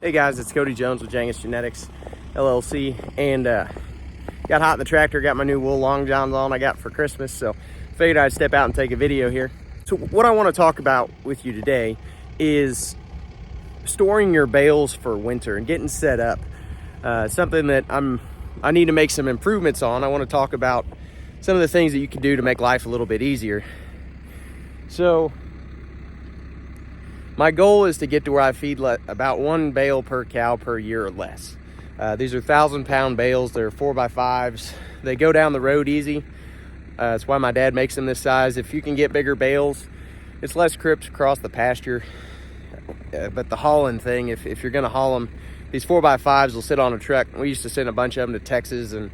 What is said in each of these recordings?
Hey guys, it's Cody Jones with Jangus Genetics LLC, and got hot in the tractor, got my new wool long johns on I got for Christmas, so figured I'd step out and take a video here. So what I want to talk about with you today is storing your bales for winter and getting set up. Something that I need to make some improvements on. I want to talk about some of the things that you can do to make life a little bit easier. So my goal is to get to where I feed about one bale per cow per year or less. These are 1,000-pound bales. They're 4x5s. They go down the road easy. That's why my dad makes them this size. If you can get bigger bales, it's less trips across the pasture. But the hauling thing, if you're going to haul them, these 4x5s will sit on a truck. We used to send a bunch of them to Texas and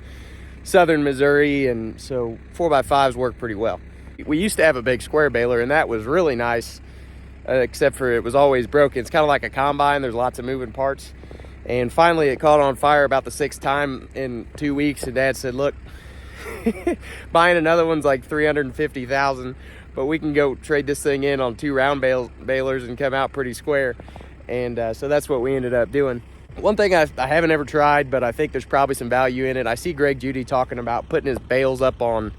southern Missouri, and so 4x5s work pretty well. We used to have a big square baler, and that was really nice. Except for it was always broken. It's kind of like a combine. There's lots of moving parts. And finally it caught on fire about the 6th time in 2 weeks, and Dad said, look, buying another one's like $350,000, but we can go trade this thing in on 2 round balers and come out pretty square. And so that's what we ended up doing. One thing I haven't ever tried, but I think there's probably some value in it. I see Greg Judy talking about putting his bales up on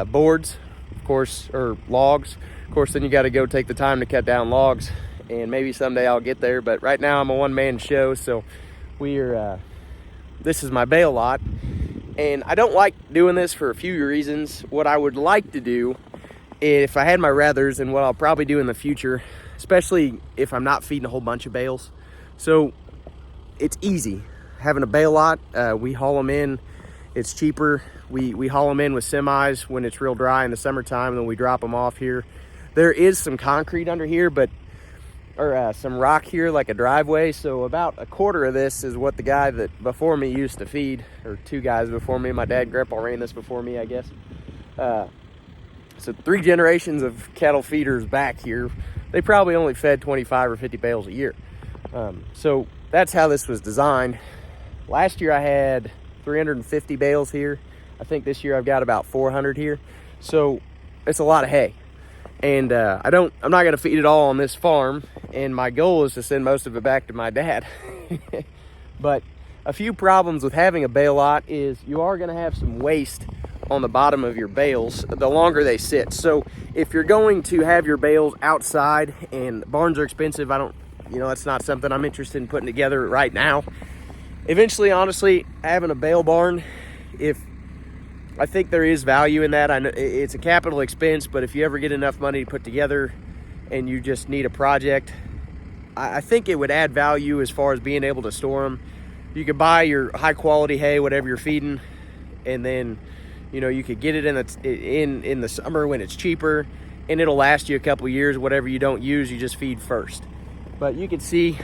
boards, of course, or logs. Of course, then you got to go take the time to cut down logs, and maybe someday I'll get there. But right now I'm a one-man show, so this is my bale lot, and I don't like doing this for a few reasons. What I would like to do, if I had my ruthers, and what I'll probably do in the future, especially if I'm not feeding a whole bunch of bales. So it's easy having a bale lot. We haul them in. It's cheaper. We haul them in with semis when it's real dry in the summertime, and then we drop them off here. There is some concrete under here, or some rock here, like a driveway. So about a quarter of this is what the guy that before me used to feed, or 2 guys before me. My dad and grandpa ran this before me, I guess. So 3 generations of cattle feeders back here. They probably only fed 25 or 50 bales a year. So that's how this was designed. Last year I had 350 bales here. I think this year I've got about 400 here. So it's a lot of hay. And I'm not gonna feed it all on this farm, and my goal is to send most of it back to my dad. But a few problems with having a bale lot is you are gonna have some waste on the bottom of your bales the longer they sit. So if you're going to have your bales outside, and barns are expensive, that's not something I'm interested in putting together right now. Eventually, honestly, having a bale barn, I think there is value in that. I know it's a capital expense, but if you ever get enough money to put together and you just need a project, I think it would add value as far as being able to store them. You could buy your high quality hay, whatever you're feeding, and then you could get it in the summer when it's cheaper, and it'll last you a couple of years. Whatever you don't use, you just feed first. But you can see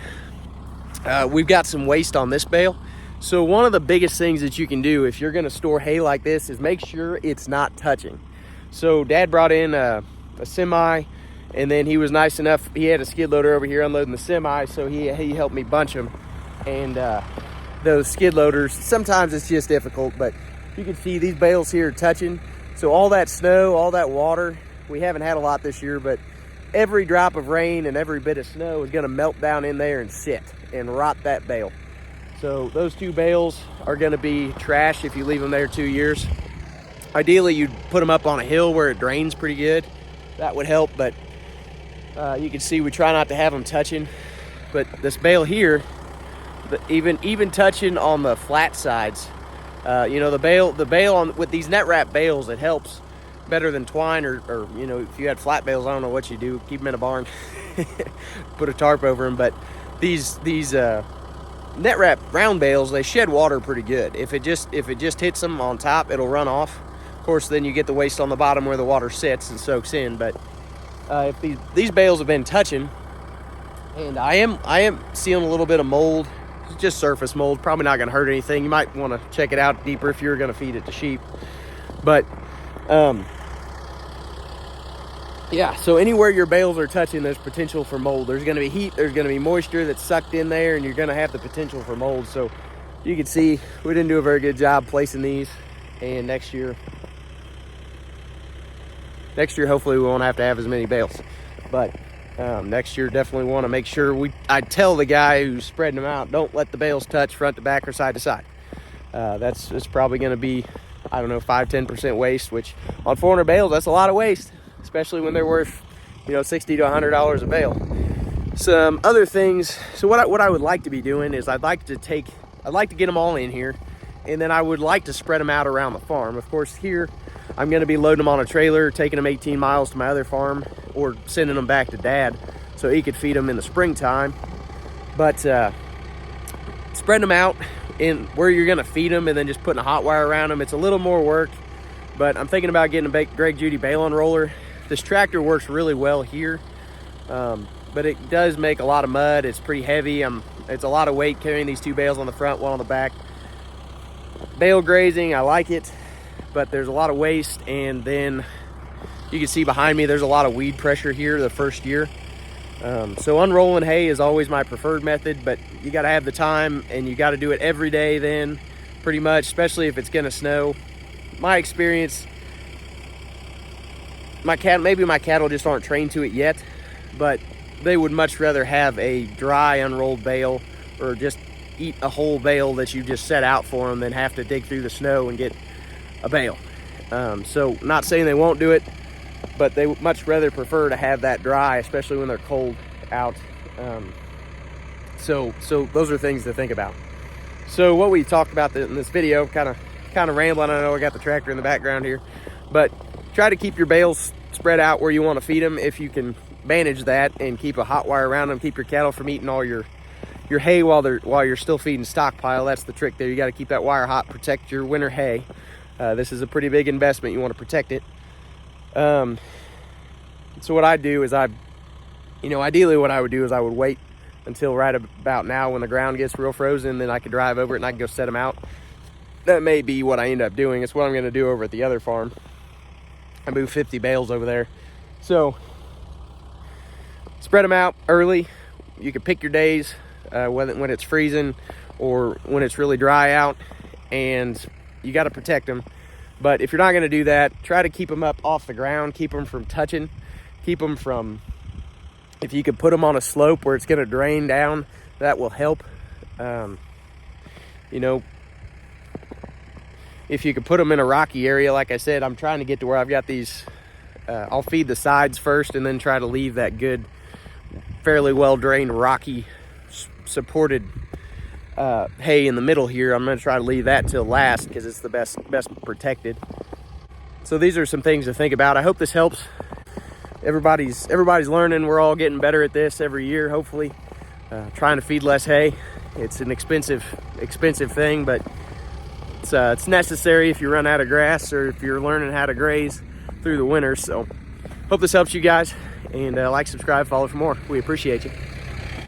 we've got some waste on this bale. So one of the biggest things that you can do if you're gonna store hay like this is make sure it's not touching. So Dad brought in a semi, and then he was nice enough, he had a skid loader over here unloading the semi, so he helped me bunch them. And those skid loaders, sometimes it's just difficult, but you can see these bales here touching. So all that snow, all that water, we haven't had a lot this year, but every drop of rain and every bit of snow is gonna melt down in there and sit and rot that bale. So those 2 bales are gonna be trash if you leave them there 2 years. Ideally, you'd put them up on a hill where it drains pretty good. That would help, but you can see we try not to have them touching. But this bale here, even touching on the flat sides, the bale on with these net wrap bales, it helps better than twine, or if you had flat bales, I don't know what you do, keep them in a barn, put a tarp over them. But these net wrap round bales, they shed water pretty good. If it just hits them on top, it'll run off. Of course, then you get the waste on the bottom where the water sits and soaks in. But if these bales have been touching, and I am seeing a little bit of mold, just surface mold, probably not going to hurt anything. You might want to check it out deeper if you're going to feed it to sheep. But yeah, so anywhere your bales are touching, there's potential for mold. There's going to be heat, there's going to be moisture that's sucked in there, and you're going to have the potential for mold. So you can see we didn't do a very good job placing these, and next year hopefully we won't have to have as many bales. But Next year, definitely want to make sure I tell the guy who's spreading them out, don't let the bales touch front to back or side to side. It's probably going to be, I don't know, 5-10% waste, which on 400 bales, that's a lot of waste, especially when they're worth, you know, $60 to $100 a bale. Some other things. So what I would like to be doing is I'd like to get them all in here, and then I would like to spread them out around the farm. Of course, here I'm going to be loading them on a trailer, taking them 18 miles to my other farm, or sending them back to Dad so he could feed them in the springtime. But spreading them out in where you're going to feed them and then just putting a hot wire around them, it's a little more work. But I'm thinking about getting a Greg Judy bale roller. This tractor works really well here, but it does make a lot of mud. It's pretty heavy. It's a lot of weight carrying these 2 bales on the front, 1 on the back. Bale grazing, I like it, but there's a lot of waste. And then you can see behind me, there's a lot of weed pressure here the first year. So unrolling hay is always my preferred method, but you got to have the time and you got to do it every day then, pretty much, especially if it's going to snow. My experience, maybe my cattle just aren't trained to it yet, but they would much rather have a dry unrolled bale or just eat a whole bale that you just set out for them than have to dig through the snow and get a bale. So not saying they won't do it, but they would much rather prefer to have that dry, especially when they're cold out. So those are things to think about. So what we talked about in this video, kind of rambling. I know I got the tractor in the background here, but try to keep your bales spread out where you want to feed them if you can manage that, and keep a hot wire around them. Keep your cattle from eating all your hay while you're still feeding stockpile. That's the trick there. You got to keep that wire hot, protect your winter hay. This is a pretty big investment. You want to protect it. So what I do is ideally what I would do is I would wait until right about now when the ground gets real frozen, then I could drive over it and I can go set them out. That may be what I end up doing. It's what I'm going to do over at the other farm. I moved 50 bales over there. So spread them out early. You can pick your days, when it's freezing or when it's really dry out, and you got to protect them. But if you're not going to do that, try to keep them up off the ground, keep them from touching, keep them from, if you could put them on a slope where it's going to drain down, that will help. If you could put them in a rocky area, like I said, I'm trying to get to where I've got these, I'll feed the sides first and then try to leave that good, fairly well drained, rocky, supported hay in the middle here. I'm going to try to leave that till last because it's the best protected. So these are some things to think about. I hope this helps. Everybody's learning. We're all getting better at this every year, hopefully. Trying to feed less hay. It's an expensive thing, but it's necessary if you run out of grass or if you're learning how to graze through the winter. So hope this helps you guys, and like, subscribe, follow for more. We appreciate you.